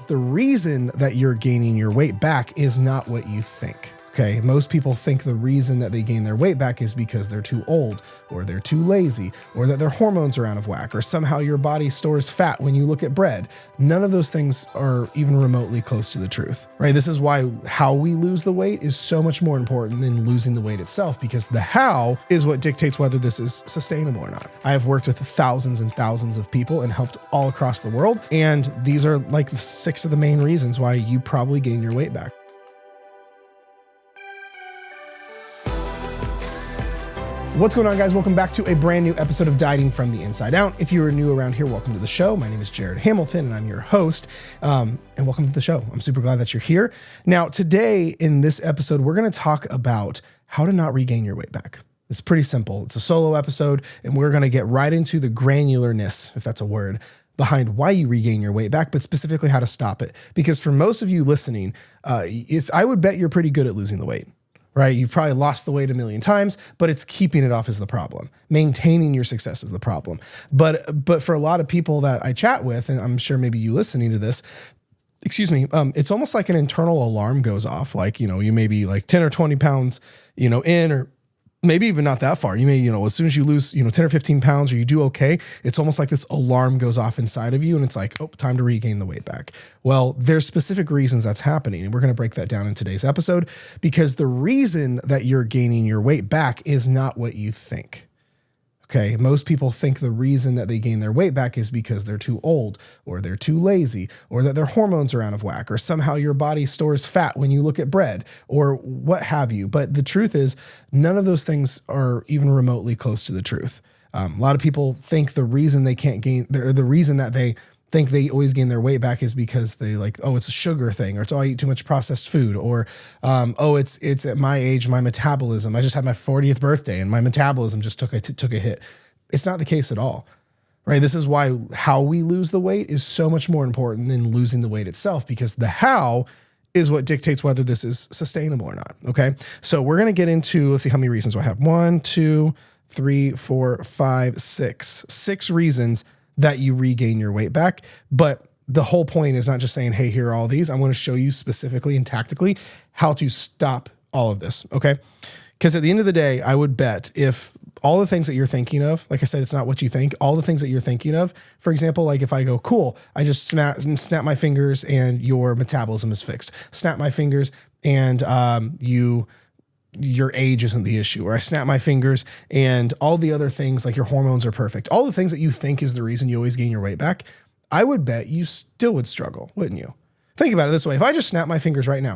the reason that you're gaining your weight back is not what you think. Okay, most people think the reason that they gain their weight back is because they're too old, or they're too lazy, or that their hormones are out of whack, or somehow your body stores fat when you look at bread. None of those things are even remotely close to the truth, right? This is why how we lose the weight is so much more important than losing the weight itself, because the how is what dictates whether this is sustainable or not. I have worked with thousands and thousands of people and helped all across the world, and these are like 6 of the main reasons why you probably gain your weight back. What's going on, guys? Welcome back to a brand new episode of Dieting from the Inside Out. If you are new around here, welcome to the show. My name is Jared Hamilton and I'm your host, and welcome to the show. I'm super glad that you're here. Now, today in this episode, we're going to talk about how to not regain your weight back. It's pretty simple. It's a solo episode, and we're going to get right into the granularness, if that's a word, behind why you regain your weight back, but specifically how to stop it. Because for most of you listening, I would bet you're pretty good at losing the weight. Right? You've probably lost the weight a million times, but it's keeping it off is the problem. Maintaining your success is the problem. But for a lot of people that I chat with, and I'm sure maybe you listening to this, it's almost like an internal alarm goes off. Like, you may be like 10 or 20 pounds, in, or maybe even not that far. You may, as soon as you lose, 10 or 15 pounds or you do okay, it's almost like this alarm goes off inside of you and it's like, oh, time to regain the weight back. Well, there's specific reasons that's happening. And we're going to break that down in today's episode, because the reason that you're gaining your weight back is not what you think. Okay, most people think the reason that they gain their weight back is because they're too old, or they're too lazy, or that their hormones are out of whack, or somehow your body stores fat when you look at bread, or what have you. But the truth is, none of those things are even remotely close to the truth. A lot of people think the reason they can't gain, the reason that they think they always gain their weight back is because they like, oh, it's a sugar thing, or it's, oh, I eat too much processed food, or, it's at my age, my metabolism. I just had my 40th birthday and my metabolism just took a hit. It's not the case at all, right? This is why how we lose the weight is so much more important than losing the weight itself, because the how is what dictates whether this is sustainable or not. Okay. So we're going to get into, let's see how many reasons do I have. 1, 2, 3, 4, 5, 6. 6 reasons that you regain your weight back. But the whole point is not just saying, hey, here are all these. I'm going to show you specifically and tactically how to stop all of this. Okay. Because at the end of the day, I would bet if all the things that you're thinking of, like I said, it's not what you think, all the things that you're thinking of, for example, like if I go, cool, I just snap my fingers and your metabolism is fixed. Snap my fingers and your age isn't the issue, or I snap my fingers and all the other things, like your hormones are perfect. All the things that you think is the reason you always gain your weight back, I would bet you still would struggle, wouldn't you? Think about it this way. If I just snap my fingers right now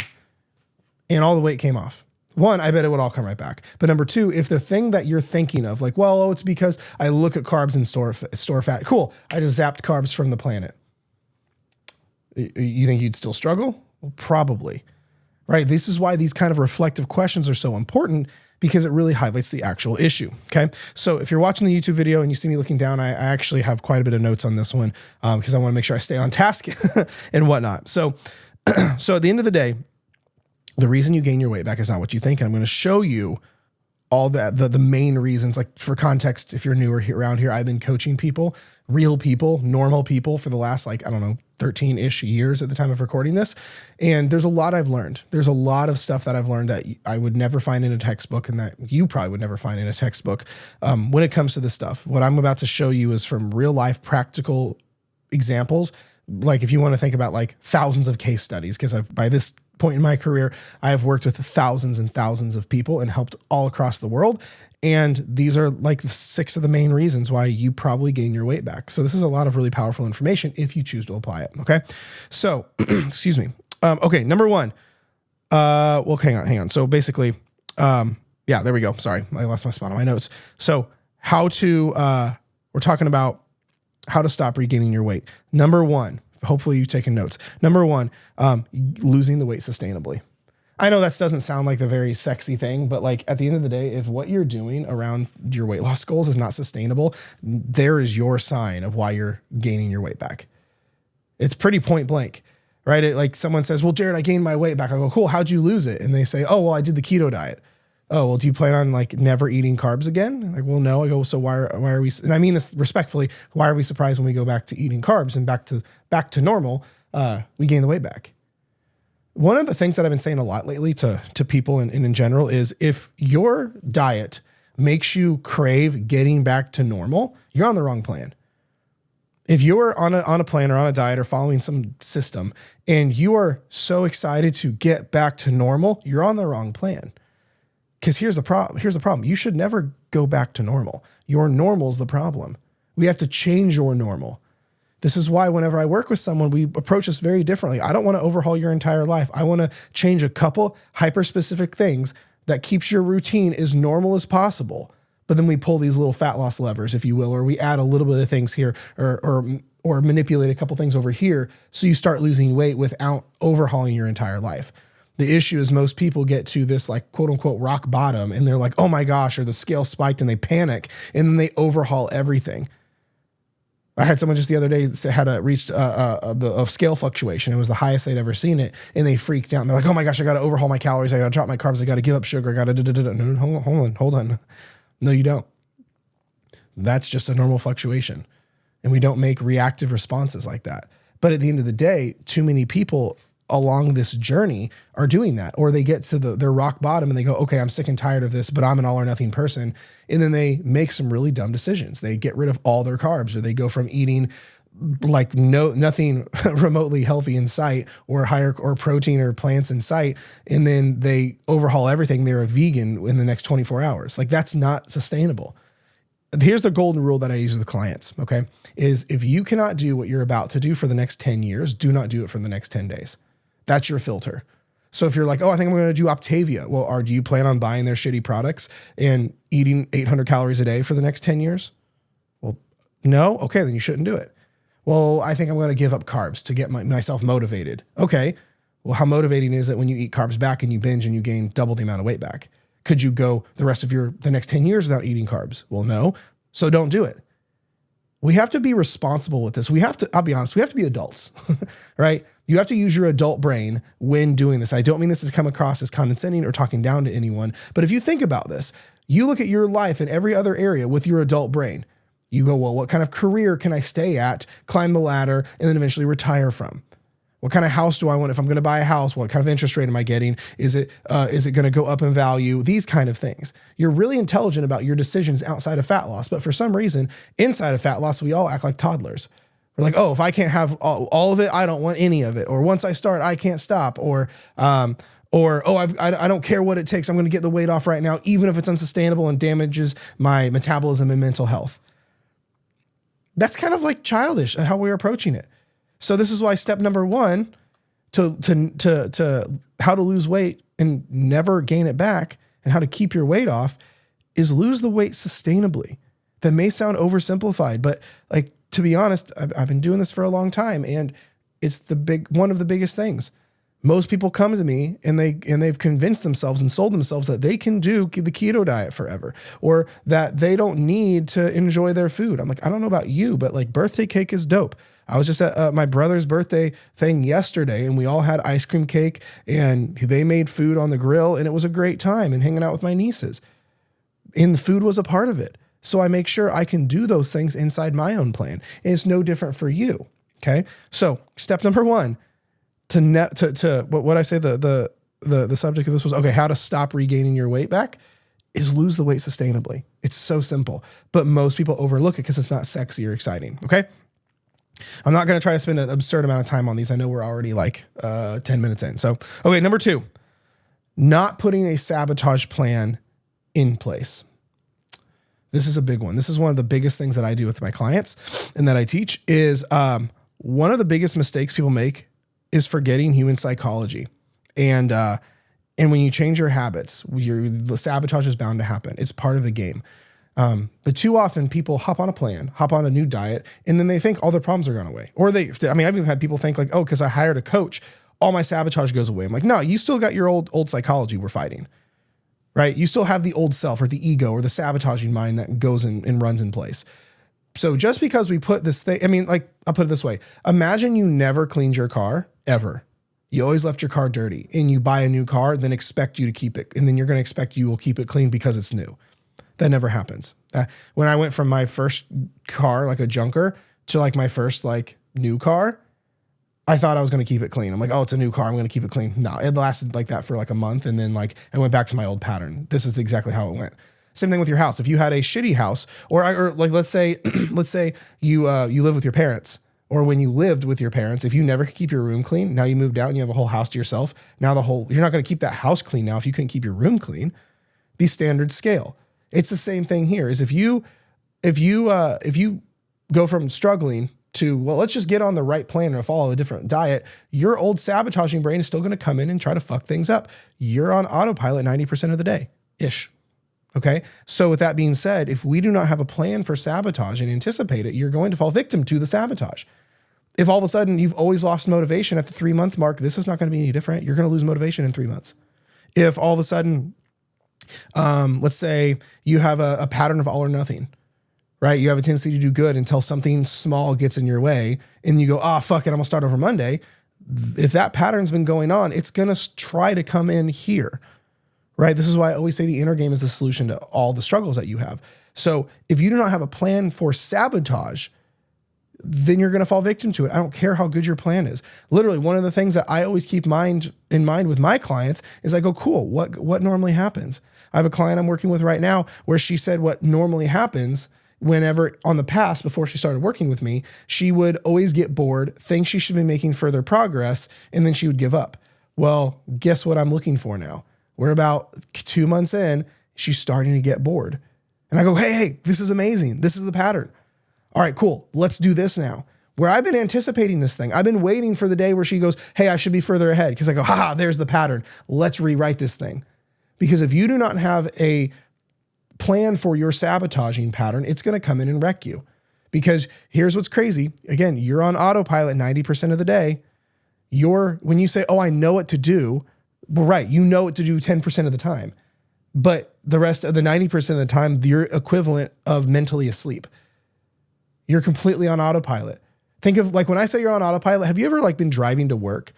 and all the weight came off, 1, I bet it would all come right back. But number 2, if the thing that you're thinking of, like, well, oh, it's because I look at carbs and store fat. Cool. I just zapped carbs from the planet. You think you'd still struggle? Well, probably. Right? This is why these kind of reflective questions are so important, because it really highlights the actual issue. Okay. So if you're watching the YouTube video and you see me looking down, I actually have quite a bit of notes on this one, because I want to make sure I stay on task and whatnot. So at the end of the day, the reason you gain your weight back is not what you think. And I'm going to show you all the main reasons. Like, for context, if you're newer around here, I've been coaching people, real people, normal people, for the last, 13-ish years at the time of recording this. And there's a lot I've learned. There's a lot of stuff that I've learned that I would never find in a textbook, and that you probably would never find in a textbook. When it comes to this stuff, what I'm about to show you is from real life practical examples. Like, if you want to think about like thousands of case studies, because by this point in my career, I have worked with thousands and thousands of people and helped all across the world. And these are like 6 of the main reasons why you probably gain your weight back. So this is a lot of really powerful information if you choose to apply it. Okay. So, excuse me. Okay. Number 1. Well, hang on. So basically, yeah, there we go. Sorry. I lost my spot on my notes. So we're talking about how to stop regaining your weight. Number 1, hopefully you've taken notes. Number 1, losing the weight sustainably. I know that doesn't sound like the very sexy thing, but like at the end of the day, if what you're doing around your weight loss goals is not sustainable, there is your sign of why you're gaining your weight back. It's pretty point blank, right? Like someone says, well, Jared, I gained my weight back. I go, cool. How'd you lose it? And they say, oh, well, I did the keto diet. Oh, well, do you plan on like never eating carbs again? I'm like, well, no. I go, so why are we, and I mean this respectfully, why are we surprised when we go back to eating carbs and back to normal? we gain the weight back. One of the things that I've been saying a lot lately to people and in general is if your diet makes you crave getting back to normal, you're on the wrong plan. If you're on a plan or on a diet or following some system and you are so excited to get back to normal, you're on the wrong plan. Because here's the problem. You should never go back to normal. Your normal's the problem. We have to change your normal. This is why whenever I work with someone, we approach this very differently. I don't want to overhaul your entire life. I want to change a couple hyper-specific things that keeps your routine as normal as possible. But then we pull these little fat loss levers, if you will, or we add a little bit of things here or manipulate a couple things over here so you start losing weight without overhauling your entire life. The issue is most people get to this like quote unquote rock bottom and they're like, oh my gosh, or the scale spiked and they panic and then they overhaul everything. I had someone just the other day that had reached a scale fluctuation. It was the highest they'd ever seen it. And they freaked out. And they're like, oh my gosh, I got to overhaul my calories. I got to drop my carbs. I got to give up sugar. I got to no, hold on. No, you don't. That's just a normal fluctuation. And we don't make reactive responses like that. But at the end of the day, too many people along this journey are doing that, or they get to their rock bottom and they go, okay, I'm sick and tired of this, but I'm an all or nothing person. And then they make some really dumb decisions. They get rid of all their carbs, or they go from eating like nothing remotely healthy in sight or higher or protein or plants in sight. And then they overhaul everything. They're a vegan in the next 24 hours. Like that's not sustainable. Here's the golden rule that I use with clients. Okay. Is if you cannot do what you're about to do for the next 10 years, do not do it for the next 10 days. That's your filter. So if you're like, oh, I think I'm going to do Optavia. Well, do you plan on buying their shitty products and eating 800 calories a day for the next 10 years? Well, no. Okay. Then you shouldn't do it. Well, I think I'm going to give up carbs to get myself motivated. Okay. Well, how motivating is it when you eat carbs back and you binge and you gain double the amount of weight back? Could you go the rest of the next 10 years without eating carbs? Well, no. So don't do it. We have to be responsible with this. I'll be honest, we have to be adults, right? You have to use your adult brain when doing this. I don't mean this to come across as condescending or talking down to anyone, but if you think about this, you look at your life in every other area with your adult brain. You go, well, what kind of career can I stay at, climb the ladder, and then eventually retire from? What kind of house do I want? If I'm going to buy a house, what kind of interest rate am I getting? Is it going to go up in value? These kind of things. You're really intelligent about your decisions outside of fat loss, but for some reason, inside of fat loss, we all act like toddlers. We're like, oh, if I can't have all of it, I don't want any of it. Or once I start, I can't stop. Or I don't care what it takes. I'm going to get the weight off right now, even if it's unsustainable and damages my metabolism and mental health. That's kind of like childish how we're approaching it. So this is why step number one to how to lose weight and never gain it back and how to keep your weight off is lose the weight sustainably. That may sound oversimplified, but like, to be honest, I've been doing this for a long time and it's one of the biggest things. Most people come to me and they've convinced themselves and sold themselves that they can do the keto diet forever or that they don't need to enjoy their food. I'm like, I don't know about you, but like birthday cake is dope. I was just at my brother's birthday thing yesterday and we all had ice cream cake and they made food on the grill and it was a great time and hanging out with my nieces. And the food was a part of it. So I make sure I can do those things inside my own plan. And it's no different for you. Okay. So step number one what I say, the subject of this was, okay, how to stop regaining your weight back is lose the weight sustainably. It's so simple, but most people overlook it because it's not sexy or exciting. Okay. I'm not going to try to spend an absurd amount of time on these. I know we're already like 10 minutes in. So, okay. Number two, not putting a sabotage plan in place. This is a big one. This is one of the biggest things that I do with my clients and that I teach is one of the biggest mistakes people make is forgetting human psychology. And when you change your habits, the sabotage is bound to happen. It's part of the game. But too often people hop on a plan, hop on a new diet, and then they think all their problems are gone away. Or I've even had people think like, oh, because I hired a coach, all my sabotage goes away. I'm like, no, you still got your old psychology we're fighting, right? You still have the old self or the ego or the sabotaging mind that goes and runs in place. So just because we put this thing, I'll put it this way. Imagine you never cleaned your car ever. You always left your car dirty and you buy a new car, then expect you to keep it. And then you're going to expect you will keep it clean because it's new. That never happens. When I went from my first car, like a junker, to like my first like new car, I thought I was going to keep it clean. I'm like, oh, it's a new car, I'm going to keep it clean. No, it lasted like that for like a month. And then like I went back to my old pattern. This is exactly how it went. Same thing with your house. If you had a shitty house, or like let's say you live with your parents, or when you lived with your parents, if you never could keep your room clean, now you moved out and you have a whole house to yourself. Now you're not going to keep that house clean now if you couldn't keep your room clean. These standards scale. It's the same thing here. Is if you go from struggling to, well, let's just get on the right plan or follow a different diet, your old sabotaging brain is still going to come in and try to fuck things up. You're on autopilot 90% of the day ish. Okay. So with that being said, if we do not have a plan for sabotage and anticipate it, you're going to fall victim to the sabotage. If all of a sudden you've always lost motivation at the 3-month mark, this is not going to be any different. You're going to lose motivation in 3 months. If all of a sudden, let's say you have a pattern of all or nothing, right? You have a tendency to do good until something small gets in your way and you go, fuck it, I'm gonna start over Monday. If that pattern's been going on, it's going to try to come in here. Right? This is why I always say the inner game is the solution to all the struggles that you have. So if you do not have a plan for sabotage, then you're going to fall victim to it. I don't care how good your plan is. Literally, one of the things that I always keep in mind with my clients is I go, cool, what normally happens? I have a client I'm working with right now where she said what normally happens whenever on the past, before she started working with me, she would always get bored, think she should be making further progress, and then she would give up. Well, guess what I'm looking for now? We're about 2 months in, she's starting to get bored. And I go, hey, this is amazing. This is the pattern. All right, cool. Let's do this now. Where I've been anticipating this thing. I've been waiting for the day where she goes, hey, I should be further ahead. Because I go, there's the pattern. Let's rewrite this thing. Because if you do not have a plan for your sabotaging pattern, it's going to come in and wreck you. Because here's what's crazy. Again, you're on autopilot 90% of the day. When you say, I know what to do, well, right, you know what to do 10% of the time, but the rest of the 90% of the time, you're equivalent of mentally asleep. You're completely on autopilot. Think of like when I say you're on autopilot, have you ever like been driving to work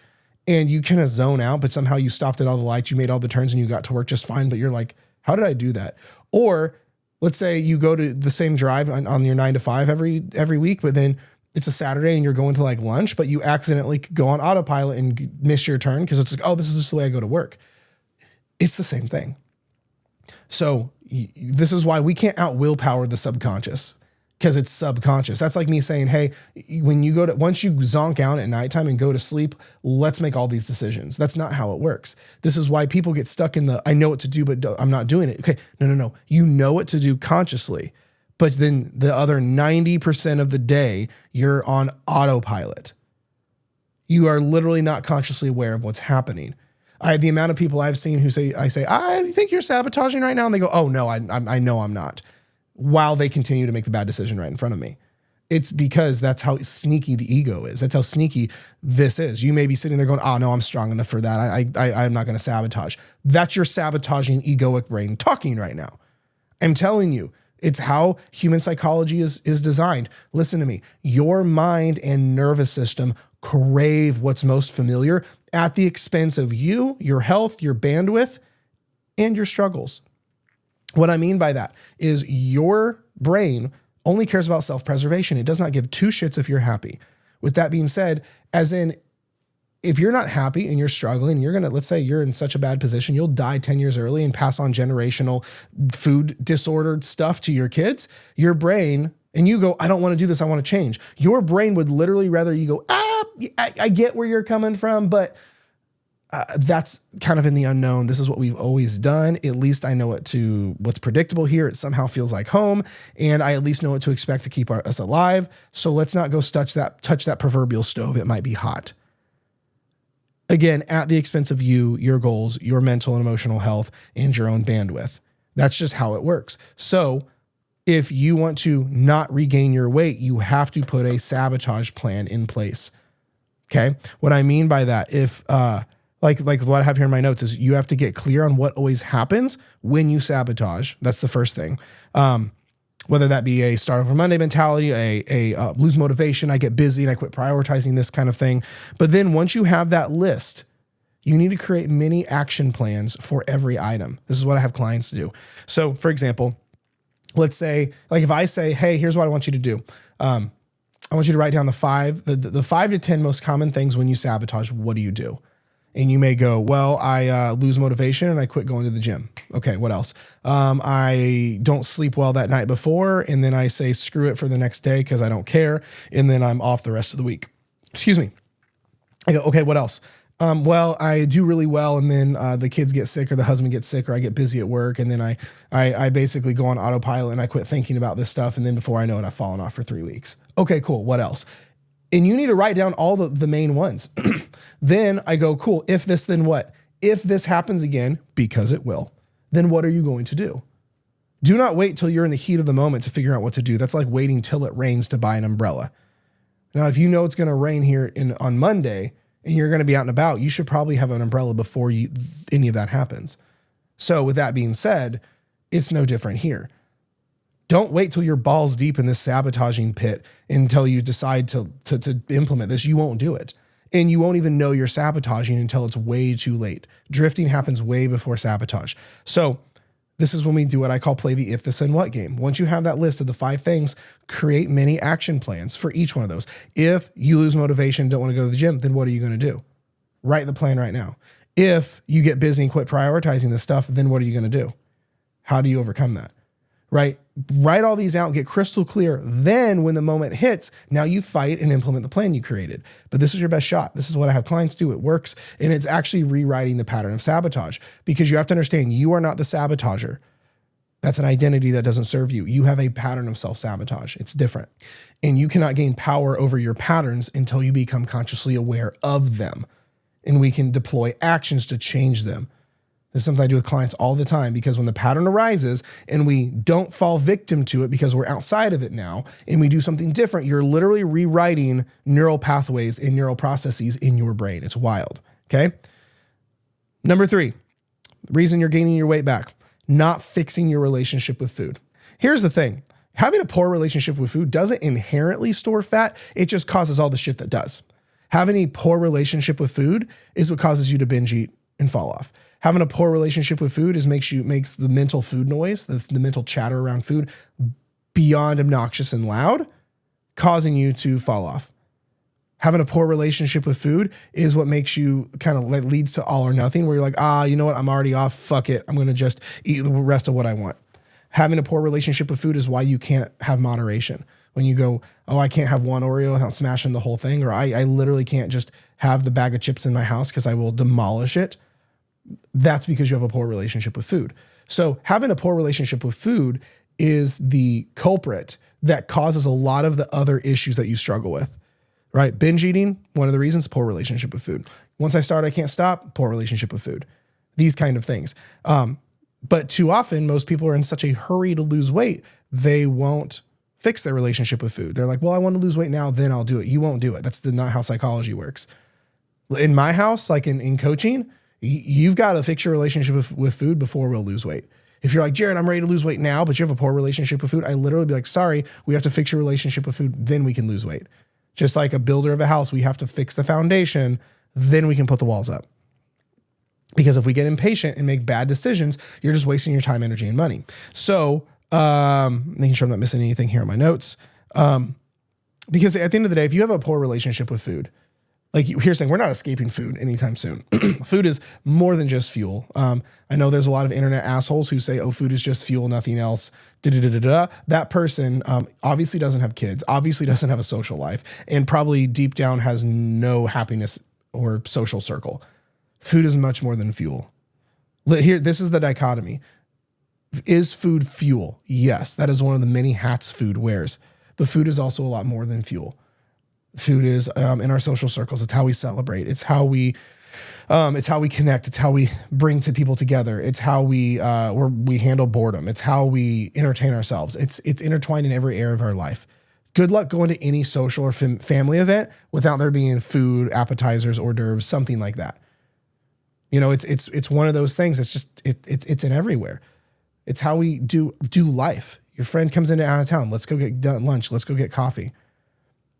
and you kind of zone out, but somehow you stopped at all the lights, you made all the turns and you got to work just fine, but you're like, how did I do that? Or let's say you go to the same drive on your 9 to 5 every week, but then it's a Saturday and you're going to like lunch, but you accidentally go on autopilot and miss your turn because it's like, this is just the way I go to work. It's the same thing. So this is why we can't out willpower the subconscious because it's subconscious. That's like me saying, hey, when you once you zonk out at nighttime and go to sleep, let's make all these decisions. That's not how it works. This is why people get stuck in I know what to do, but I'm not doing it. Okay. No. You know what to do consciously. But then the other 90% of the day, you're on autopilot. You are literally not consciously aware of what's happening. The amount of people I've seen who say, I think you're sabotaging right now. And they go, oh no, I know I'm not. While they continue to make the bad decision right in front of me. It's because that's how sneaky the ego is. That's how sneaky this is. You may be sitting there going, no, I'm strong enough for that. I'm not going to sabotage. That's your sabotaging egoic brain talking right now. I'm telling you. It's how human psychology is designed. Listen to me. Your mind and nervous system crave what's most familiar at the expense of you, your health, your bandwidth, and your struggles. What I mean by that is your brain only cares about self-preservation. It does not give two shits if you're happy. With that being said, as in, if you're not happy and you're struggling, let's say you're in such a bad position, you'll die 10 years early and pass on generational food disordered stuff to your kids, your brain, and you go, I don't want to do this. I want to change. Your brain would literally rather you go, I get where you're coming from, but that's kind of in the unknown. This is what we've always done. At least I know what's predictable here. It somehow feels like home, and I at least know what to expect to keep us alive. So let's not go touch that proverbial stove. It might be hot. Again, at the expense of you, your goals, your mental and emotional health, and your own bandwidth. That's just how it works. So if you want to not regain your weight, you have to put a sabotage plan in place. Okay. What I mean by that, if, like what I have here in my notes is you have to get clear on what always happens when you sabotage. That's the first thing. Whether that be a start over Monday mentality, a lose motivation, I get busy and I quit prioritizing, this kind of thing. But then once you have that list, you need to create mini action plans for every item. This is what I have clients do. So for example, let's say, like if I say, hey, here's what I want you to do. I want you to write down the 5 to 10 most common things when you sabotage. What do you do? And you may go, well, I lose motivation and I quit going to the gym. Okay, what else? I don't sleep well that night before, and then I say screw it for the next day because I don't care, and then I'm off the rest of the week. Excuse me. I go, okay, what else? Well, I do really well, and then the kids get sick or the husband gets sick or I get busy at work, and then I basically go on autopilot and I quit thinking about this stuff, and then before I know it, I've fallen off for 3 weeks. Okay, cool. What else? And you need to write down all the main ones. Then I go, cool. If this, then what? If this happens again, because it will, then what are you going to do? Do not wait till you're in the heat of the moment to figure out what to do. That's like waiting till it rains to buy an umbrella. Now, if you know it's going to rain here on Monday and you're going to be out and about, you should probably have an umbrella before any of that happens. So with that being said, it's no different here. Don't wait till you're balls deep in this sabotaging pit until you decide to implement this. You won't do it. And you won't even know you're sabotaging until it's way too late. Drifting happens way before sabotage. So this is when we do what I call play the if, this, and what game. Once you have that list of the 5 things, create many action plans for each one of those. If you lose motivation, don't want to go to the gym, then what are you going to do? Write the plan right now. If you get busy and quit prioritizing this stuff, then what are you going to do? How do you overcome that? Right? Write all these out and get crystal clear. Then when the moment hits, now you fight and implement the plan you created. But this is your best shot. This is what I have clients do. It works. And it's actually rewriting the pattern of sabotage, because you have to understand you are not the sabotager. That's an identity that doesn't serve you. You have a pattern of self-sabotage. It's different. And you cannot gain power over your patterns until you become consciously aware of them. And we can deploy actions to change them. This is something I do with clients all the time, because when the pattern arises and we don't fall victim to it because we're outside of it now and we do something different, you're literally rewriting neural pathways and neural processes in your brain. It's wild. Okay. Number 3, the reason you're gaining your weight back, not fixing your relationship with food. Here's the thing. Having a poor relationship with food doesn't inherently store fat. It just causes all the shit that does. Having a poor relationship with food is what causes you to binge eat and fall off. Having a poor relationship with food makes the mental food noise, the mental chatter around food beyond obnoxious and loud, causing you to fall off. Having a poor relationship with food is what makes you leads to all or nothing, where you're like, you know what? I'm already off. Fuck it. I'm going to just eat the rest of what I want. Having a poor relationship with food is why you can't have moderation. When you go, I can't have one Oreo without smashing the whole thing, or I literally can't just have the bag of chips in my house because I will demolish it. That's because you have a poor relationship with food. So having a poor relationship with food is the culprit that causes a lot of the other issues that you struggle with, right? Binge eating, one of the reasons, poor relationship with food. Once I start, I can't stop, poor relationship with food. These kind of things. But too often, most people are in such a hurry to lose weight, they won't fix their relationship with food. They're like, well, I want to lose weight now, then I'll do it. You won't do it. That's not how psychology works. In my house, like in coaching, you've got to fix your relationship with food before we'll lose weight. If you're like, Jared, I'm ready to lose weight now, but you have a poor relationship with food, I literally be like, sorry, we have to fix your relationship with food, then we can lose weight. Just like a builder of a house, we have to fix the foundation, then we can put the walls up. Because if we get impatient and make bad decisions, you're just wasting your time, energy, and money. So making sure I'm not missing anything here on my notes. Because at the end of the day, if you have a poor relationship with food, like here's saying, we're not escaping food anytime soon. Food is more than just fuel. I know there's a lot of internet assholes who say, food is just fuel, nothing else. That person obviously doesn't have kids, obviously doesn't have a social life, and probably deep down has no happiness or social circle. Food is much more than fuel. Here, this is the dichotomy. Is food fuel? Yes, that is one of the many hats food wears. But food is also a lot more than fuel. Food is in our social circles. It's how we celebrate. It's how we connect. It's how we bring people together. It's how we handle boredom. It's how we entertain ourselves. It's intertwined in every area of our life. Good luck going to any social or family event without there being food, appetizers, hors d'oeuvres, something like that. You know, it's one of those things. It's just it's in everywhere. It's how we do life. Your friend comes into out of town. Let's go get lunch. Let's go get coffee.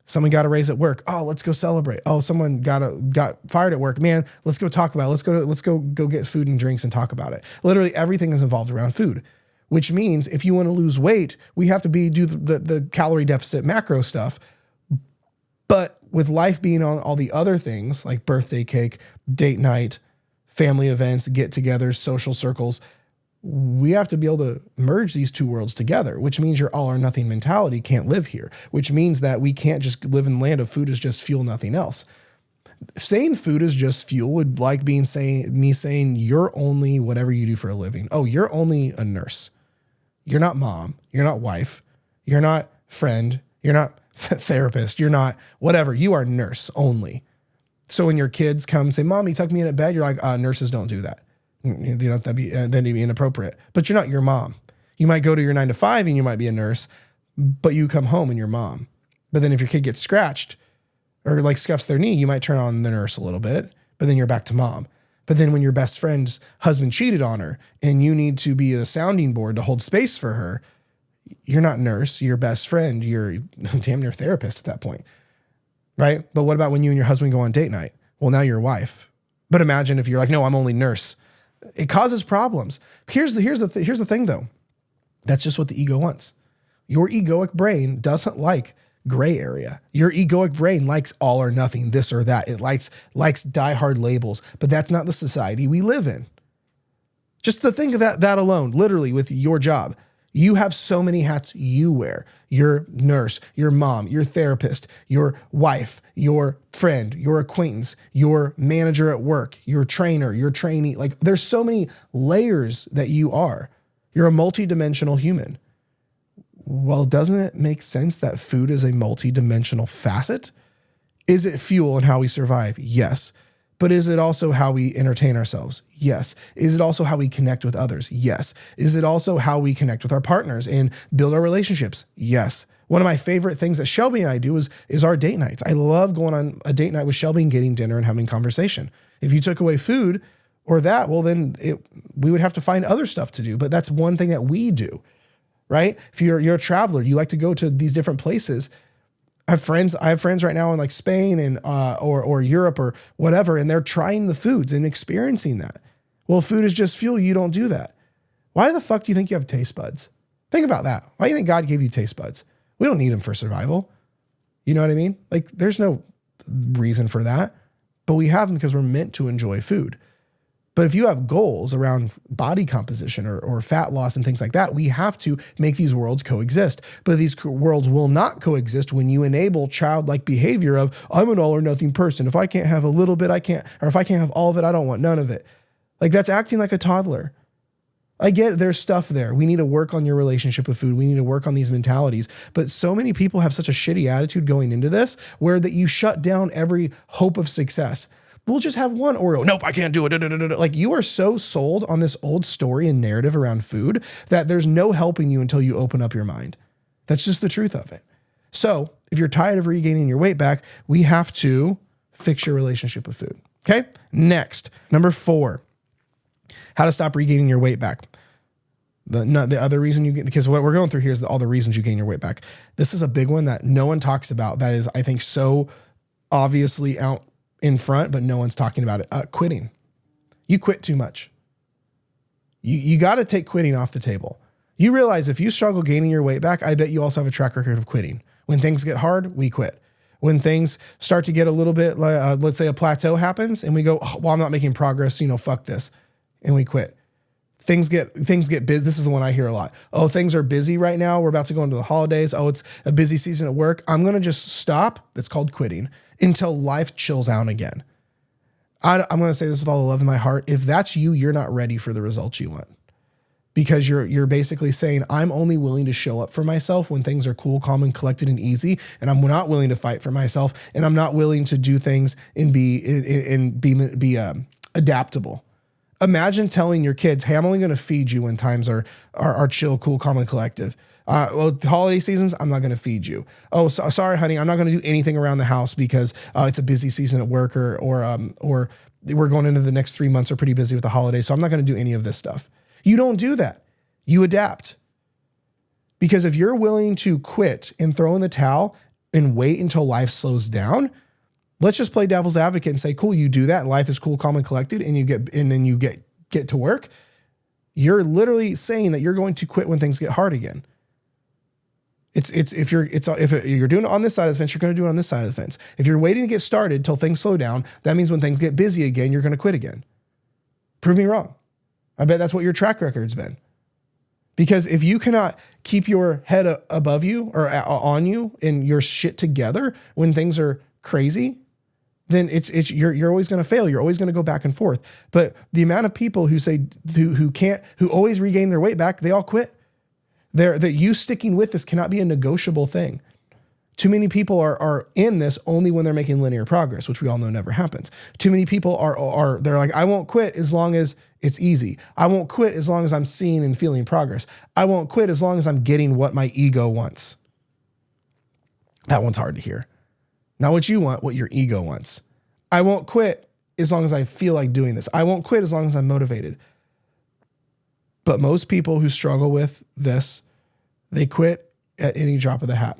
Someone got a raise at work. Oh, let's go celebrate. Oh, someone got fired at work. Man, let's go talk about it. Let's go get food and drinks and talk about it. Literally everything is involved around food, which means if you want to lose weight, we have to do the calorie deficit macro stuff. But with life being on all the other things like birthday cake, date night, family events, get-togethers, social circles, we have to be able to merge these two worlds together, which means your all or nothing mentality can't live here, which means that we can't just live in the land of food is just fuel, nothing else. Saying food is just fuel would like me saying you're only whatever you do for a living. Oh, you're only a nurse. You're not mom. You're not wife. You're not friend. You're not therapist. You're not whatever. You are nurse only. So when your kids come and say, Mommy, tuck me in at bed, you're like, nurses don't do that. You know, that'd be inappropriate. But you're not your mom. You might go to your 9 to 5 and you might be a nurse, but you come home and you're mom. But then if your kid gets scratched or like scuffs their knee, you might turn on the nurse a little bit, but then you're back to mom. But then when your best friend's husband cheated on her and you need to be a sounding board to hold space for her, you're not nurse, you're best friend, you're damn near therapist at that point, right? But what about when you and your husband go on date night? Well, now you're a wife. But imagine if you're like, no, I'm only nurse. It causes problems. Here's the thing though. That's just what the ego wants. Your egoic brain doesn't like gray area. Your egoic brain likes all or nothing, this or that. It likes diehard labels, but that's not the society we live in. Just to think of that alone, literally with your job. You have so many hats you wear. Your nurse, your mom, your therapist, your wife, your friend, your acquaintance, your manager at work, your trainer, your trainee. Like there's so many layers that you are. You're a multidimensional human. Well, doesn't it make sense that food is a multidimensional facet? Is it fuel and how we survive? Yes. But is it also how we entertain ourselves? Yes. Is it also how we connect with others? Yes. Is it also how we connect with our partners and build our relationships? Yes. One of my favorite things that Shelby and I do is our date nights. I love going on a date night with Shelby and getting dinner and having conversation. If you took away food or that, well, then we would have to find other stuff to do. But that's one thing that we do, right? If you're a traveler, you like to go to these different places. I have friends right now in like Spain and or Europe or whatever, and they're trying the foods and experiencing that. Well, food is just fuel. You don't do that. Why the fuck do you think you have taste buds? Think about that. Why do you think God gave you taste buds? We don't need them for survival. You know what I mean? Like there's no reason for that, but we have them because we're meant to enjoy food. But if you have goals around body composition or fat loss and things like that, we have to make these worlds coexist. But these worlds will not coexist when you enable childlike behavior of, I'm an all or nothing person. If I can't have a little bit, I can't, or if I can't have all of it, I don't want none of it. Like that's acting like a toddler. I get there's stuff there. We need to work on your relationship with food. We need to work on these mentalities. But so many people have such a shitty attitude going into this where that you shut down every hope of success. We'll just have one Oreo. Nope, I can't do it. Like you are so sold on this old story and narrative around food that there's no helping you until you open up your mind. That's just the truth of it. So if you're tired of regaining your weight back, we have to fix your relationship with food. Okay. Next, number 4, how to stop regaining your weight back. The other reason you get, because what we're going through here is all the reasons you gain your weight back. This is a big one that no one talks about. That is, I think, so obviously out in front, but no one's talking about it. Quitting. You quit too much. You got to take quitting off the table. You realize if you struggle gaining your weight back, I bet you also have a track record of quitting. When things get hard, we quit. When things start to get a little bit, let's say a plateau happens and we go, oh, well, I'm not making progress. Fuck this. And we quit. Things get busy. This is the one I hear a lot. Oh, things are busy right now. We're about to go into the holidays. Oh, it's a busy season at work. I'm going to just stop. That's called quitting until life chills out again. I'm going to say this with all the love in my heart. If that's you, you're not ready for the results you want because you're basically saying, I'm only willing to show up for myself when things are cool, calm, and collected and easy. And I'm not willing to fight for myself. And I'm not willing to do things and be adaptable. Imagine telling your kids, hey, I'm only going to feed you when times are chill, cool, calm, and collective. Well, holiday seasons, I'm not going to feed you. Oh, sorry, honey, I'm not going to do anything around the house because it's a busy season at work or we're going into the next 3 months are pretty busy with the holidays, so I'm not going to do any of this stuff. You don't do that. You adapt. Because if you're willing to quit and throw in the towel and wait until life slows down, let's just play devil's advocate and say, cool, you do that and life is cool, calm, and collected and then you get to work. You're literally saying that you're going to quit when things get hard again. If you're doing it on this side of the fence, you're going to do it on this side of the fence. If you're waiting to get started till things slow down, that means when things get busy again, you're going to quit again. Prove me wrong. I bet that's what your track record's been. Because if you cannot keep your head above you or on you and your shit together when things are crazy, then you're always going to fail. You're always going to go back and forth. But the amount of people who always regain their weight back, they all quit. That you sticking with this cannot be a negotiable thing. Too many people are in this only when they're making linear progress, which we all know never happens. Too many people they're like, I won't quit as long as it's easy. I won't quit as long as I'm seeing and feeling progress. I won't quit as long as I'm getting what my ego wants. That one's hard to hear. Not what you want, what your ego wants. I won't quit as long as I feel like doing this. I won't quit as long as I'm motivated. But most people who struggle with this, they quit at any drop of the hat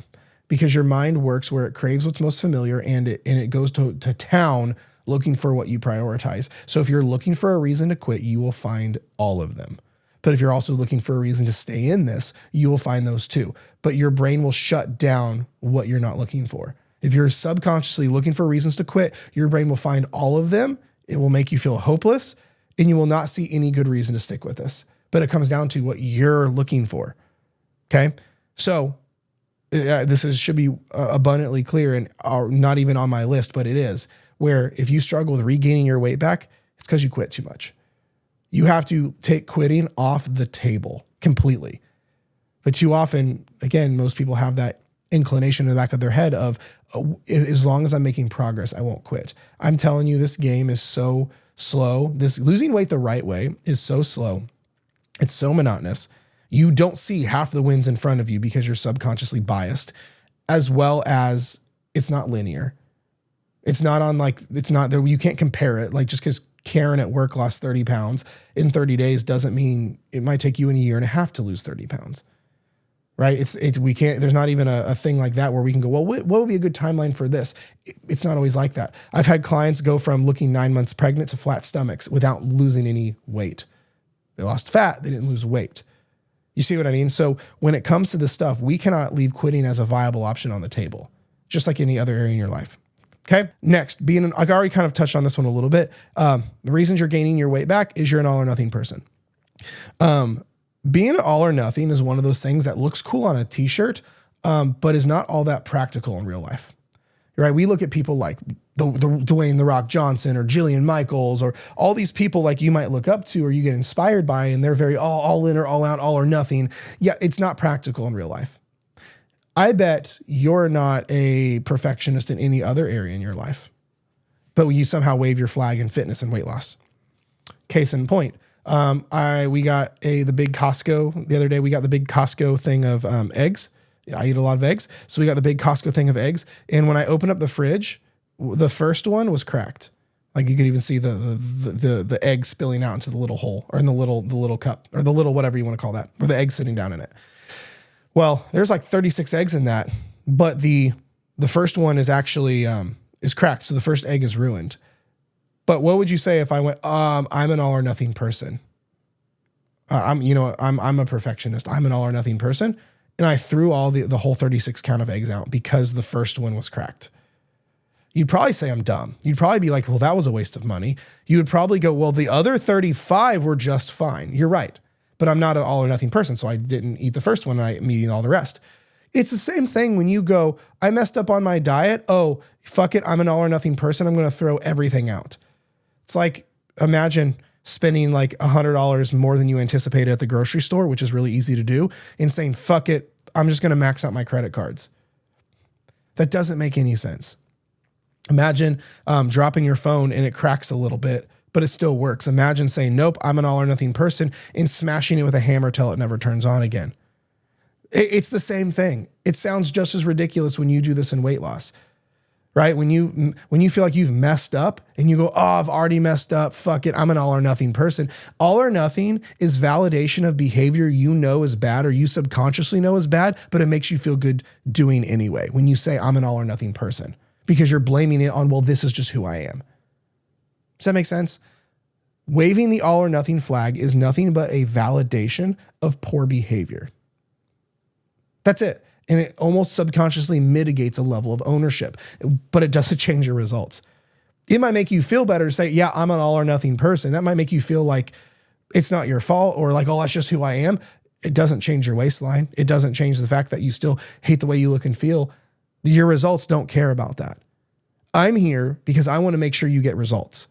because your mind works where it craves what's most familiar and it goes to town looking for what you prioritize. So if you're looking for a reason to quit, you will find all of them. But if you're also looking for a reason to stay in this, you will find those too. But your brain will shut down what you're not looking for. If you're subconsciously looking for reasons to quit, your brain will find all of them. It will make you feel hopeless and you will not see any good reason to stick with this. But it comes down to what you're looking for. Okay. So should be abundantly clear and not even on my list, but it is, where if you struggle with regaining your weight back, it's because you quit too much. You have to take quitting off the table completely. But too often, again, most people have that inclination in the back of their head of, as long as I'm making progress, I won't quit. I'm telling you, this game is so slow. This losing weight the right way is so slow. It's so monotonous. You don't see half the wins in front of you because you're subconsciously biased, as well as it's not linear. It's not there. You can't compare it. Like just because Karen at work lost 30 pounds in 30 days doesn't mean it might take you in a year and a half to lose 30 pounds. Right? We can't, there's not even a thing like that where we can go, well, what would be a good timeline for this? It's not always like that. I've had clients go from looking 9 months pregnant to flat stomachs without losing any weight. They lost fat. They didn't lose weight. You see what I mean? So when it comes to this stuff, we cannot leave quitting as a viable option on the table, just like any other area in your life. Okay. Next, I already kind of touched on this one a little bit. The reasons you're gaining your weight back is you're an all or nothing person. Being an all or nothing is one of those things that looks cool on a t-shirt, but is not all that practical in real life. Right? We look at people like the Dwayne "The Rock" Johnson or Jillian Michaels or all these people like you might look up to or you get inspired by, and they're very all in or all out, all or nothing. Yeah, it's not practical in real life. I bet you're not a perfectionist in any other area in your life, but you somehow wave your flag in fitness and weight loss. Case in point, we got the big Costco the other day. We got the big Costco thing of eggs. I eat a lot of eggs, so we got the big Costco thing of eggs. And when I opened up the fridge, the first one was cracked. Like you could even see the egg spilling out into the little hole or in the little cup or the little whatever you want to call that, or the egg sitting down in it. Well, there's like 36 eggs in that, but the first one is actually is cracked, so the first egg is ruined. But what would you say if I went, I'm an all or nothing person? I'm a perfectionist. I'm an all or nothing person, and I threw all the whole 36 count of eggs out because the first one was cracked. You'd probably say I'm dumb. You'd probably be like, well, that was a waste of money. You would probably go, well, the other 35 were just fine. You're right. But I'm not an all or nothing person, so I didn't eat the first one and I'm eating all the rest. It's the same thing when you go, I messed up on my diet. Oh, fuck it. I'm an all or nothing person. I'm going to throw everything out. It's like, imagine spending like $100 more than you anticipated at the grocery store, which is really easy to do, and saying, fuck it. I'm just going to max out my credit cards. That doesn't make any sense. Imagine dropping your phone and it cracks a little bit, but it still works. Imagine saying, nope, I'm an all or nothing person, and smashing it with a hammer till it never turns on again. It's the same thing. It sounds just as ridiculous when you do this in weight loss, right? When you feel like you've messed up and you go, oh, I've already messed up. Fuck it. I'm an all or nothing person. All or nothing is validation of behavior you know is bad or you subconsciously know is bad, but it makes you feel good doing anyway. When you say I'm an all or nothing person, because you're blaming it on, well, this is just who I am. Does that make sense? Waving the all or nothing flag is nothing but a validation of poor behavior. That's it. And it almost subconsciously mitigates a level of ownership, but it doesn't change your results. It might make you feel better to say, yeah, I'm an all or nothing person. That might make you feel like it's not your fault or like, oh, that's just who I am. It doesn't change your waistline. It doesn't change the fact that you still hate the way you look and feel. Your results don't care about that. I'm here because I want to make sure you get results.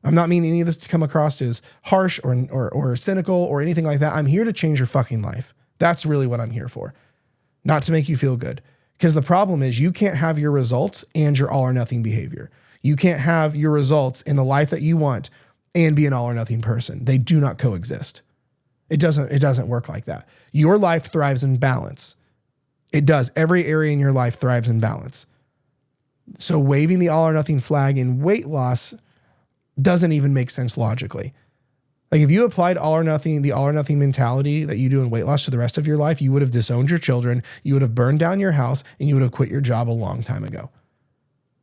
I'm not meaning any of this to come across as harsh or cynical or anything like that. I'm here to change your fucking life. That's really what I'm here for. Not to make you feel good. Because the problem is you can't have your results and your all or nothing behavior. You can't have your results in the life that you want and be an all or nothing person. They do not coexist. It doesn't work like that. Your life thrives in balance. It does. Every area in your life thrives in balance. So waving the all or nothing flag in weight loss doesn't even make sense logically. Like if you applied the all or nothing mentality that you do in weight loss to the rest of your life, you would have disowned your children, you would have burned down your house, and you would have quit your job a long time ago.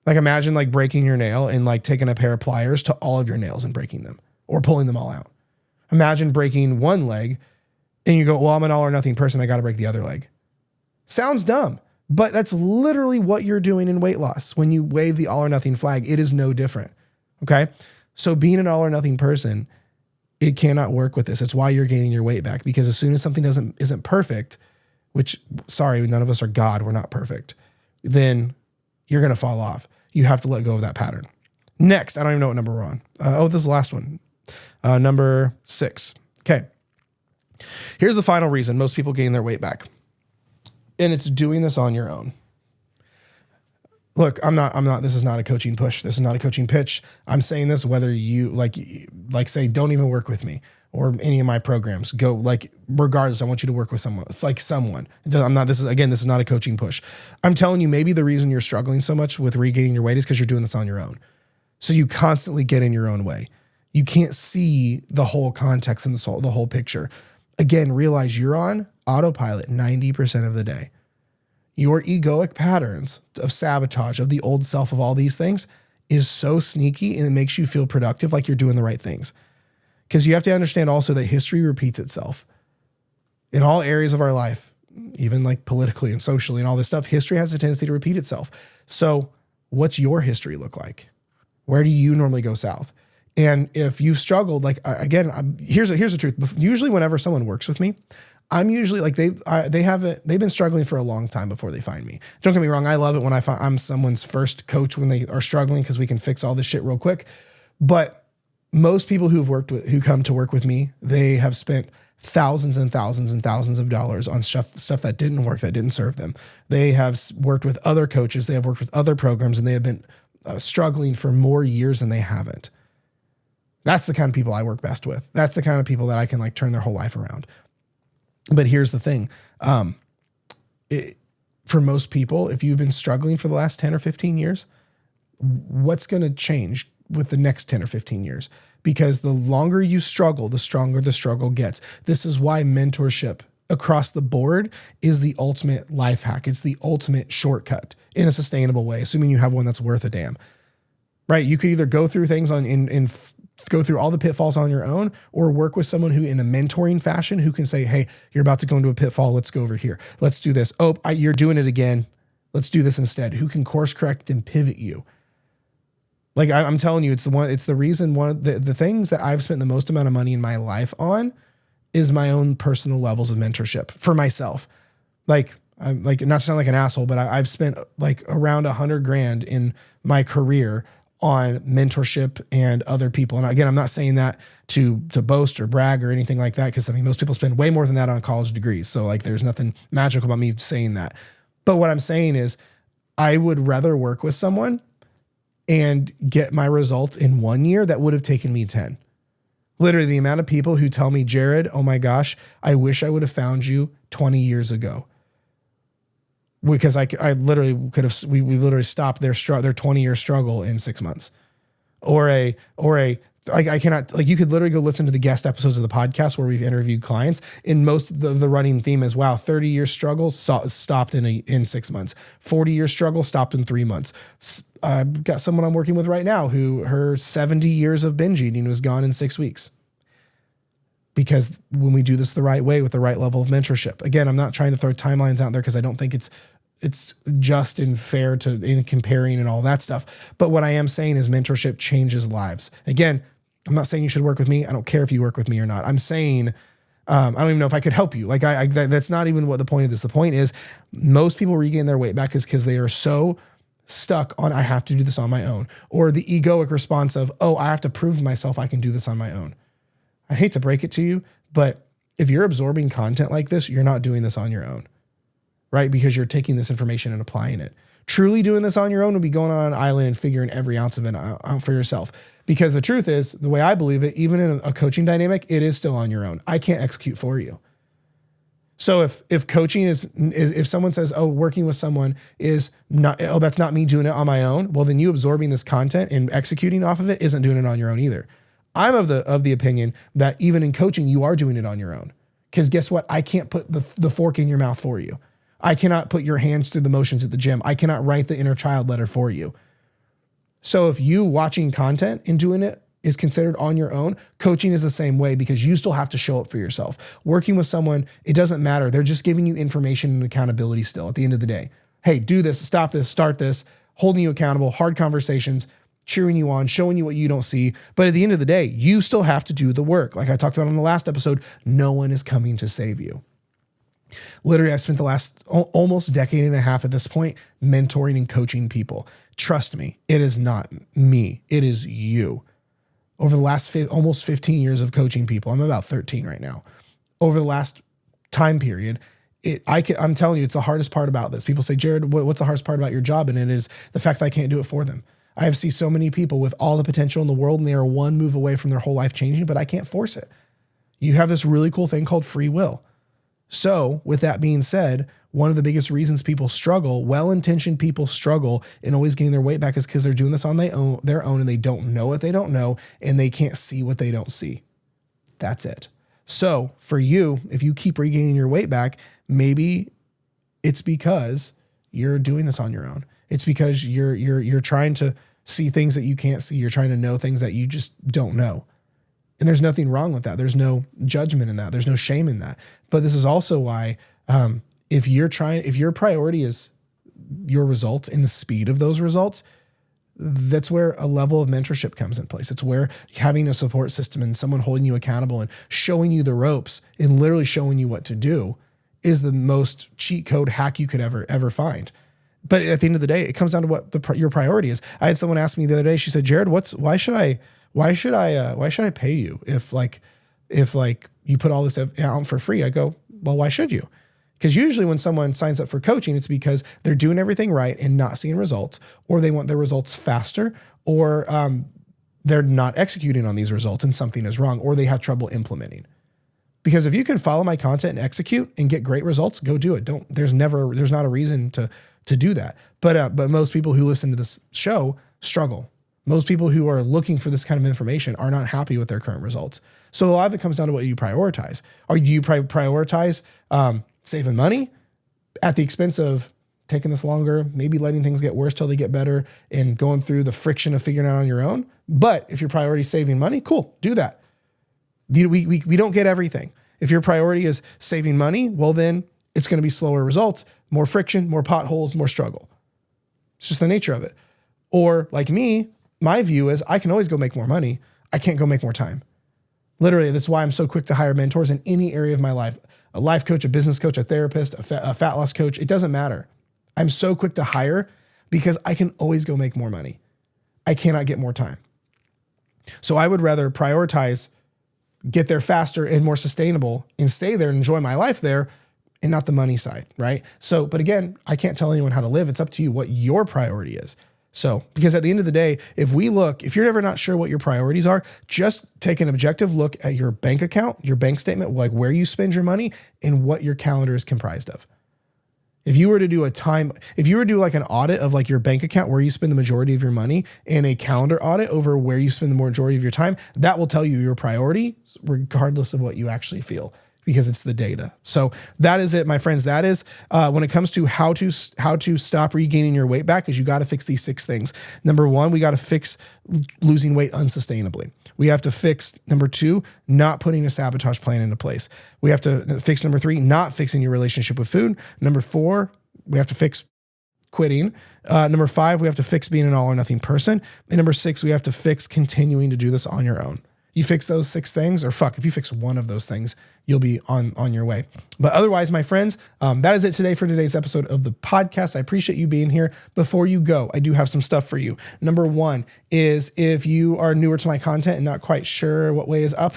Like imagine like breaking your nail and like taking a pair of pliers to all of your nails and breaking them or pulling them all out. Imagine breaking one leg and you go, well, I'm an all or nothing person. I got to break the other leg. Sounds dumb, but that's literally what you're doing in weight loss. When you wave the all or nothing flag, it is no different. Okay. So being an all or nothing person, it cannot work with this. It's why you're gaining your weight back, because as soon as something isn't perfect, which sorry, none of us are God. We're not perfect. Then you're going to fall off. You have to let go of that pattern. Next, I don't even know what number we're on. This is the last one. Number 6. Okay. Here's the final reason most people gain their weight back. And it's doing this on your own. Look, I'm not, this is not a coaching push. This is not a coaching pitch. I'm saying this whether you like say, don't even work with me or any of my programs. Go like, regardless, I want you to work with someone. It's like someone. This is not a coaching push. I'm telling you, maybe the reason you're struggling so much with regaining your weight is because you're doing this on your own. So you constantly get in your own way. You can't see the whole context and the whole picture. Again, realize you're on autopilot 90% of the day. Your egoic patterns of sabotage of the old self of all these things is so sneaky, and it makes you feel productive, like you're doing the right things. Because you have to understand also that history repeats itself in all areas of our life, even like politically and socially and all this stuff. History has a tendency to repeat itself. So what's your history look like? Where do you normally go south? And if you've struggled, like again, here's the truth. Usually whenever someone works with me, I'm usually like they've been struggling for a long time before they find me. Don't get me wrong. I love it when I'm someone's first coach when they are struggling, because we can fix all this shit real quick. But most people who come to work with me, they have spent thousands and thousands and thousands of dollars on stuff that didn't work, that didn't serve them. They have worked with other coaches. They have worked with other programs, and they have been struggling for more years than they haven't. That's the kind of people I work best with. That's the kind of people that I can like turn their whole life around. But here's the thing. For most people, if you've been struggling for the last 10 or 15 years, what's going to change with the next 10 or 15 years? Because the longer you struggle, the stronger the struggle gets. This is why mentorship across the board is the ultimate life hack. It's the ultimate shortcut in a sustainable way, assuming you have one that's worth a damn. Right? You could either go through things go through all the pitfalls on your own, or work with someone who in a mentoring fashion who can say, hey, you're about to go into a pitfall. Let's go over here. Let's do this. Oh, you're doing it again. Let's do this instead. Who can course correct and pivot you. Like I'm telling you, it's the reason one of the things that I've spent the most amount of money in my life on is my own personal levels of mentorship for myself. Like I'm like, not to sound like an asshole, but I've spent like around $100,000 in my career on mentorship and other people. And again, I'm not saying that to boast or brag or anything like that, because I mean, most people spend way more than that on college degrees. So like, there's nothing magical about me saying that. But what I'm saying is I would rather work with someone and get my results in 1 year that would have taken me 10. Literally the amount of people who tell me, Jared, oh my gosh, I wish I would have found you 20 years ago. Because I literally could have, we literally stopped their 20-year struggle in 6 months. I cannot, like, you could literally go listen to the guest episodes of the podcast where we've interviewed clients, and most of the running theme is, wow, 30-year struggle stopped in 6 months. 40-year struggle stopped in 3 months. I've got someone I'm working with right now who her 70 years of binge eating was gone in 6 weeks. because when we do this the right way with the right level of mentorship, again, I'm not trying to throw timelines out there because I don't think it's just and fair in comparing and all that stuff. But what I am saying is mentorship changes lives. Again, I'm not saying you should work with me. I don't care if you work with me or not. I'm saying, I don't even know if I could help you. Like that's not even what the point of this. The point is most people regain their weight back is because they are so stuck on, I have to do this on my own, or the egoic response of, oh, I have to prove to myself I can do this on my own. I hate to break it to you, but if you're absorbing content like this, you're not doing this on your own, right? Because you're taking this information and applying it. Truly doing this on your own would be going on an island and figuring every ounce of it out for yourself. Because the truth is, the way I believe it, even in a coaching dynamic, it is still on your own. I can't execute for you. So if coaching is if someone says, oh, working with someone is not, oh, that's not me doing it on my own, well, then you absorbing this content and executing off of it isn't doing it on your own either. I'm of the opinion that even in coaching, you are doing it on your own. Because guess what? I can't put the fork in your mouth for you. I cannot put your hands through the motions at the gym. I cannot write the inner child letter for you. So if you watching content and doing it is considered on your own, coaching is the same way because you still have to show up for yourself. Working with someone, it doesn't matter. They're just giving you information and accountability still at the end of the day. Hey, do this, stop this, start this, holding you accountable, hard conversations, cheering you on, showing you what you don't see. But at the end of the day, you still have to do the work. Like I talked about on the last episode, no one is coming to save you. Literally, I've spent the last almost decade and a half at this point mentoring and coaching people. Trust me, it is not me. It is you. Over the last almost 15 years of coaching people, I'm about 13 right now. Over the last time period, I'm telling you, it's the hardest part about this. People say, Jared, what's the hardest part about your job? And it is the fact that I can't do it for them. I have seen so many people with all the potential in the world and they are one move away from their whole life changing, but I can't force it. You have this really cool thing called free will. So with that being said, one of the biggest reasons people struggle, well-intentioned people struggle and always gain their weight back is because they're doing this on their own and they don't know what they don't know and they can't see what they don't see. That's it. So for you, if you keep regaining your weight back, maybe it's because you're doing this on your own. It's because you're trying to see things that you can't see. You're trying to know things that you just don't know. And there's nothing wrong with that. There's no judgment in that. There's no shame in that. But this is also why if your priority is your results and the speed of those results, that's where a level of mentorship comes in place. It's where having a support system and someone holding you accountable and showing you the ropes and literally showing you what to do is the most cheat code hack you could ever find. But at the end of the day, it comes down to what your priority is. I had someone ask me the other day, she said, Jared, why should I pay you if you put all this out for free? I go, well, why should you? Because usually when someone signs up for coaching, it's because they're doing everything right and not seeing results, or they want their results faster, or they're not executing on these results and something is wrong, or they have trouble implementing. Because if you can follow my content and execute and get great results, go do it. There's not a reason to do that. But most people who listen to this show struggle. Most people who are looking for this kind of information are not happy with their current results. So a lot of it comes down to what you prioritize. Or do you prioritize saving money at the expense of taking this longer, maybe letting things get worse till they get better and going through the friction of figuring it out on your own? But if your priority is saving money, cool, do that. We don't get everything. If your priority is saving money, well, then it's going to be slower results, more friction, more potholes, more struggle. It's just the nature of it. Or like me, my view is I can always go make more money. I can't go make more time. Literally, that's why I'm so quick to hire mentors in any area of my life. A life coach, a business coach, a therapist, a fat loss coach. It doesn't matter. I'm so quick to hire because I can always go make more money. I cannot get more time. So I would rather prioritize, get there faster and more sustainable and stay there and enjoy my life there and not the money side, right? So, but again, I can't tell anyone how to live. It's up to you what your priority is. So, because at the end of the day, if you're ever not sure what your priorities are, just take an objective look at your bank account, your bank statement, like where you spend your money and what your calendar is comprised of. If you were to do like an audit of like your bank account, where you spend the majority of your money, and a calendar audit over where you spend the majority of your time, that will tell you your priority regardless of what you actually feel. because it's the data. So that is it, my friends. That is when it comes to how to stop regaining your weight back, is you got to fix these 6 things. Number 1, we got to fix losing weight unsustainably. We have to fix number 2, not putting a sabotage plan into place. We have to fix number 3, not fixing your relationship with food. Number 4, we have to fix quitting. Number 5, we have to fix being an all or nothing person. And number 6, we have to fix continuing to do this on your own. You fix those 6 things, or if you fix one of those things, you'll be on your way. But otherwise, my friends, that is it today for today's episode of the podcast. I appreciate you being here. Before you go, I do have some stuff for you. Number 1 is, if you are newer to my content and not quite sure what way is up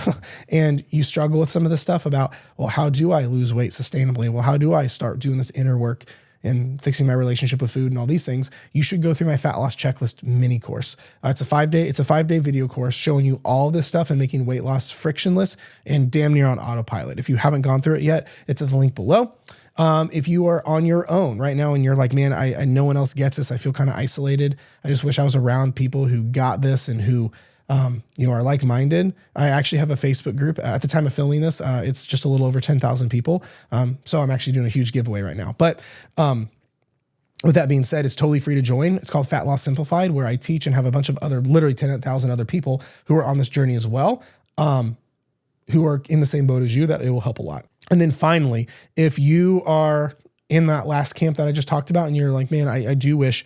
and you struggle with some of this stuff about, well, how do I lose weight sustainably? Well, how do I start doing this inner work and fixing my relationship with food and all these things, you should go through my fat loss checklist mini course. It's a 5-day video course showing you all this stuff and making weight loss frictionless and damn near on autopilot. If you haven't gone through it yet, it's at the link below. If you are on your own right now and you're like, man, I no one else gets this, I feel kind of isolated, I just wish I was around people who got this and who are like-minded. I actually have a Facebook group. At the time of filming this, it's just a little over 10,000 people. So I'm actually doing a huge giveaway right now. But with that being said, it's totally free to join. It's called Fat Loss Simplified, where I teach and have a bunch of other, literally 10,000 other people who are on this journey as well, who are in the same boat as you, that it will help a lot. And then finally, if you are in that last camp that I just talked about and you're like, man, I do wish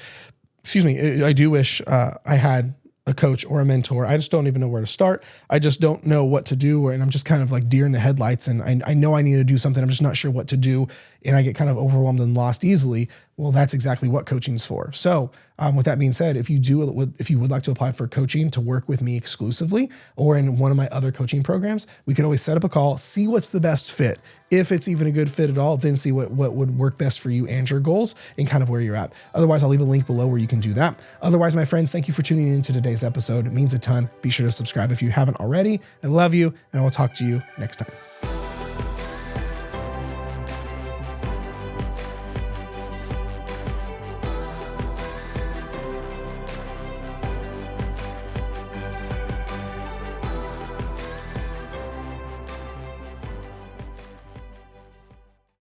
I had a coach or a mentor. I just don't even know where to start. I just don't know what to do. And I'm just kind of like deer in the headlights, and I know I need to do something. I'm just not sure what to do. And I get kind of overwhelmed and lost easily. Well, that's exactly what coaching is for. So with that being said, if you would like to apply for coaching to work with me exclusively or in one of my other coaching programs, we could always set up a call, see what's the best fit. If it's even a good fit at all, then see what would work best for you and your goals and kind of where you're at. Otherwise, I'll leave a link below where you can do that. Otherwise, my friends, thank you for tuning in to today's episode. It means a ton. Be sure to subscribe if you haven't already. I love you, and I will talk to you next time.